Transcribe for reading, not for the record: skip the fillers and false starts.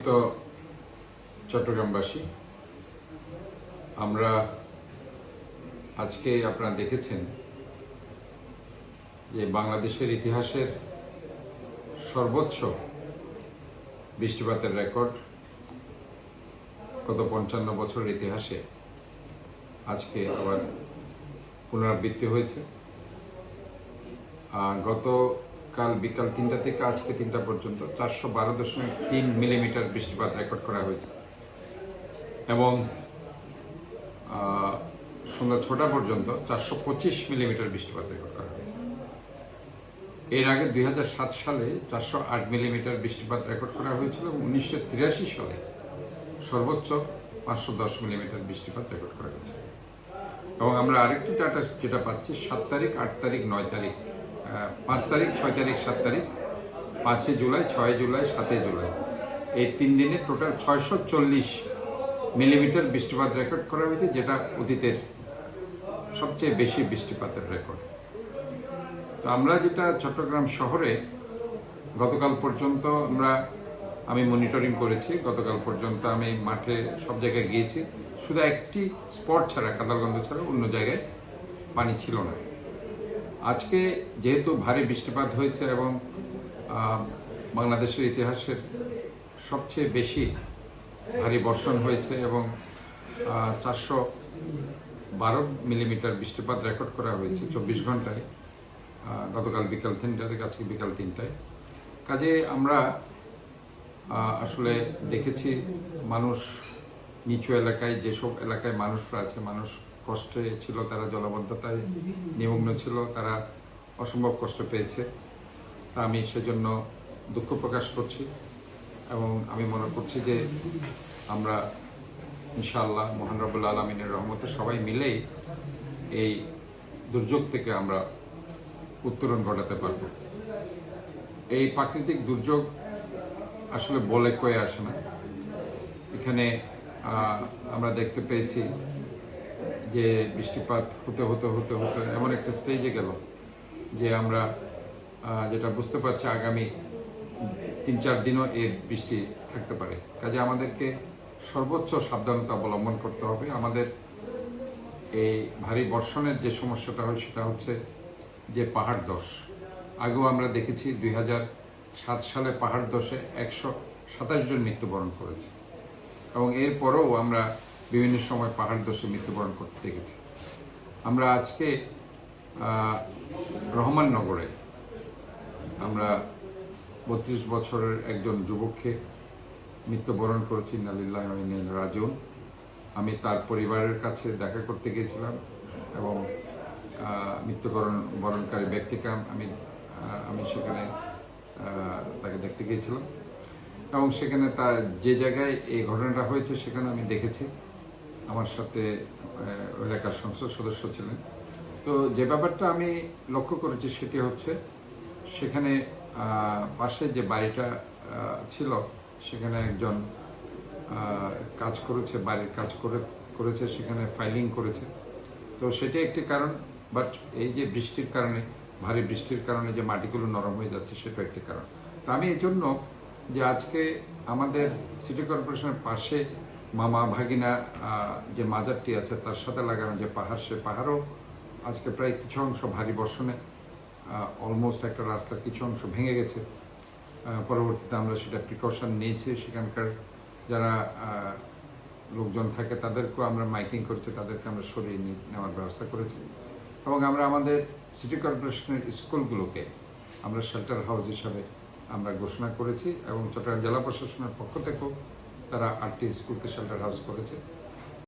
তো চট্টগ্রামবাসী, আমরা আজকে আপনারা দেখেছেন যে বাংলাদেশের ইতিহাসের সর্বোচ্চ বৃষ্টিপাতের রেকর্ড গত 55 বছরের ইতিহাসে আজকে আবার পুনরাবৃত্তি হয়েছে। গতকাল বিকাল 3টা থেকে আজকে 3টা পর্যন্ত 412.3 মিলিমিটার বৃষ্টিপাত রেকর্ড করা হয়েছে এবং সন্ধ্যা 6টা পর্যন্ত 425 মিলিমিটার বৃষ্টিপাত রেকর্ড করা হয়েছে। এর আগে 2007 সালে 408 মিলিমিটার বৃষ্টিপাত রেকর্ড করা হয়েছিল এবং 1983 সালে সর্বোচ্চ 510 মিলিমিটার বৃষ্টিপাত রেকর্ড করা হয়েছে। এবং আমরা আরেকটি ডাটা যেটা পাচ্ছি 7 তারিখ, 8 তারিখ, 9 তারিখ, 5 তারিখ, 6 তারিখ, 7 তারিখ, 5 জুলাই, 6 জুলাই, 7 জুলাই, এই 3 দিনে টোটাল 640 মিলিমিটার বৃষ্টিপাত রেকর্ড করা হয়েছে, যেটা অতীতের সবচেয়ে বেশি বৃষ্টিপাতের রেকর্ড। তো আমরা যেটা চট্টগ্রাম শহরে গতকাল পর্যন্ত আমি মনিটরিং করেছি। গতকাল পর্যন্ত আমি মাঠে সব জায়গায় গিয়েছি, শুধু একটি স্পট ছাড়া, কাদালগঞ্জ ছাড়া অন্য জায়গায় পানি ছিল না। আজকে যেহেতু ভারী বৃষ্টিপাত হয়েছে এবং বাংলাদেশের ইতিহাসের সবচেয়ে বেশি ভারী বর্ষণ হয়েছে এবং 412 মিলিমিটার বৃষ্টিপাত রেকর্ড করা হয়েছে 24 ঘন্টায়, গতকাল বিকাল 3টা থেকে আজকে বিকাল 3টায়। কাজে আমরা আসলে দেখেছি মানুষ নিচু এলাকায়, যেসব এলাকায় মানুষরা আছে, মানুষ কষ্টে ছিল, তারা জলাবদ্ধতায় নিমগ্ন ছিল, তারা অসম্ভব কষ্ট পেয়েছে। তা আমি সেজন্য দুঃখ প্রকাশ করছি এবং আমি মনে করছি যে আমরা ইনশাআল্লাহ মহান রব্বুল আলামিনের রহমতে সবাই মিলেই এই দুর্যোগ থেকে আমরা উত্তরণ ঘটাতে পারব। এই প্রাকৃতিক দুর্যোগ আসলে বলে কয়ে আসে না। এখানে আমরা দেখতে পেয়েছি যে বৃষ্টিপাত হতে হতে হতে হতে এমন একটা স্টেজে গেল যে আমরা যেটা বুঝতে পারছি আগামী 3-4 দিনও এই বৃষ্টি থাকতে পারে। কাজে আমাদেরকে সর্বোচ্চ সাবধানতা অবলম্বন করতে হবে। আমাদের এই ভারী বর্ষণের যে সমস্যাটা হয় সেটা হচ্ছে যে পাহাড় ধস। আগেও আমরা দেখেছি 2007 সালে পাহাড় ধসে 127 জন মৃত্যুবরণ করেছে এবং এরপরেও আমরা বিভিন্ন সময় পাহাড় ধসে মৃত্যুবরণ করতে দেখেছি। আমরা আজকে রহমাননগরে আমরা 32 বছরের একজন যুবককে মৃত্যুবরণ করেছি, ইন্না লিল্লাহি ওয়া ইন্না ইলাইহি রাজিউন। আমি তার পরিবারের কাছে দেখা করতে গিয়েছিলাম এবং মৃত্যুবরণকারী ব্যক্তিকে আমি সেখানে তাকে দেখতে গিয়েছিলাম এবং সেখানে তার যে জায়গায় এই ঘটনাটা হয়েছে সেখানে আমি দেখেছি। আমার সাথে এলাকার সংসদ সদস্য ছিলেন। তো যে ব্যাপারটা আমি লক্ষ্য করেছি সেটি হচ্ছে সেখানে পাশে যে বাড়িটা ছিল সেখানে একজন কাজ করেছে, বাড়ির কাজ করেছে, সেখানে ফাইলিং করেছে। তো সেটা একটি কারণ, বাট এই যে বৃষ্টির কারণে, ভারী বৃষ্টির কারণে যে মাটিগুলো নরম হয়ে যাচ্ছে সেটা একটি কারণ। তো আমি এই জন্য যে আজকে আমাদের সিটি কর্পোরেশনের পাশে মামা ভাগিনা যে মাজারটি আছে তার সাথে লাগানো যে পাহাড়, সে পাহাড়ও আজকে প্রায় কিছু অংশ ভারী বর্ষণে অলমোস্ট একটা রাস্তার কিছু অংশ ভেঙে গেছে। পরবর্তীতে আমরা সেটা প্রিকশন নিয়েছি, সেখানকার যারা লোকজন থাকে তাদেরকেও আমরা মাইকিং করছি, তাদেরকে আমরা সরিয়ে নেওয়ার ব্যবস্থা করেছি এবং আমরা আমাদের সিটি কর্পোরেশনের স্কুলগুলোকে আমরা শেল্টার হাউস হিসাবে আমরা ঘোষণা করেছি এবং চট্টগ্রাম জেলা প্রশাসনের পক্ষ থেকেও তারা 8টি স্কুলকে শেল্টার হাউস করেছে।